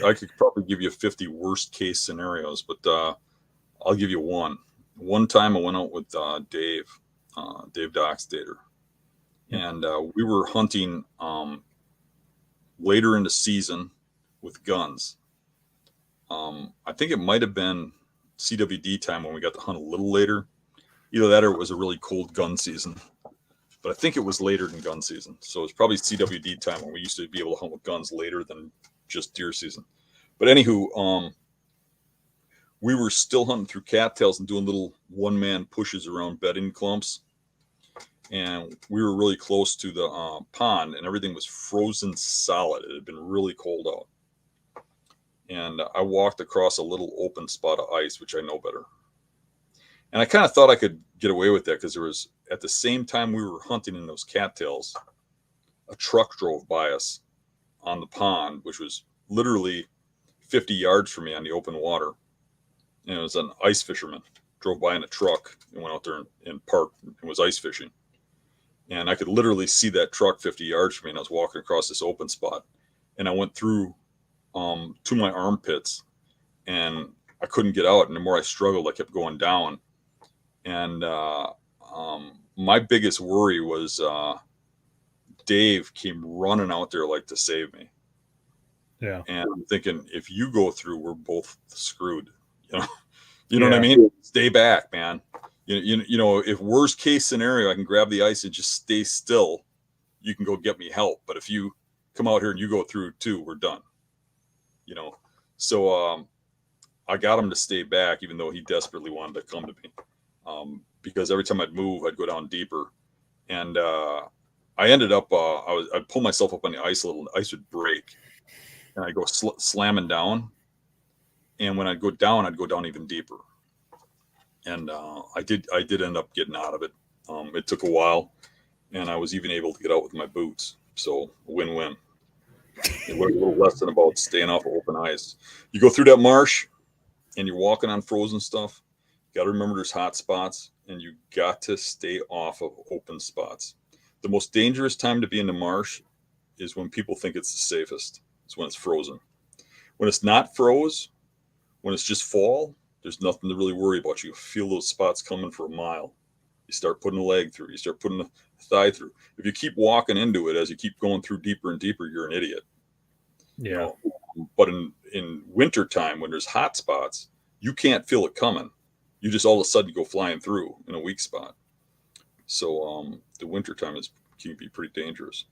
I could probably give you 50 worst case scenarios, but I'll give you one. One time I went out with Dave Dockstader, and we were hunting later in the season with guns. I think it might have been CWD time when we got to hunt a little later. Either that or it was a really cold gun season. But I think it was later than gun season. So it's probably CWD time when we used to be able to hunt with guns later than just deer season. But anywho, we were still hunting through cattails and doing little one-man pushes around bedding clumps. And we were really close to the pond, and everything was frozen solid. It had been really cold out. And I walked across a little open spot of ice, which I know better. And I kind of thought I could get away with that because there was, at the same time we were hunting in those cattails, a truck drove by us on the pond, which was literally 50 yards from me on the open water. And it was an ice fisherman, drove by in a truck and went out there and parked and was ice fishing. And I could literally see that truck 50 yards from me, and I was walking across this open spot. And I went through to my armpits, and I couldn't get out. And the more I struggled, I kept going down. And my biggest worry was Dave came running out there like to save me. Yeah. And I'm thinking, if you go through, we're both screwed. You know what I mean? Stay back, man. You know, if worst case scenario, I can grab the ice and just stay still, you can go get me help. But if you come out here and you go through too, we're done. You know, so I got him to stay back, even though he desperately wanted to come to me. Because every time I'd move, I'd go down deeper. And I ended up, I'd pull myself up on the ice a little, the ice would break. And I'd go slamming down. And when I'd go down even deeper. And I did end up getting out of it. It took a while, and I was even able to get out with my boots. So win-win. It was a little lesson about staying off of open ice. You go through that marsh, and you're walking on frozen stuff. You got to remember there's hot spots, and you got to stay off of open spots. The most dangerous time to be in the marsh is when people think it's the safest. It's when it's frozen. When it's not froze, when it's just fall, there's nothing to really worry about. You feel those spots coming for a mile. You start putting a leg through. You start putting a thigh through. If you keep walking into it as you keep going through deeper and deeper, you're an idiot. Yeah. You know? But in winter time, when there's hot spots, you can't feel it coming. You just all of a sudden go flying through in a weak spot. So the winter time can be pretty dangerous.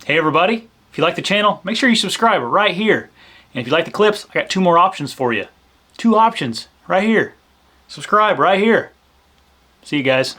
Hey everybody, if you like the channel, make sure you subscribe right here. And if you like the clips, I got 2 more options for you. 2 options right here. Subscribe right here. See you guys.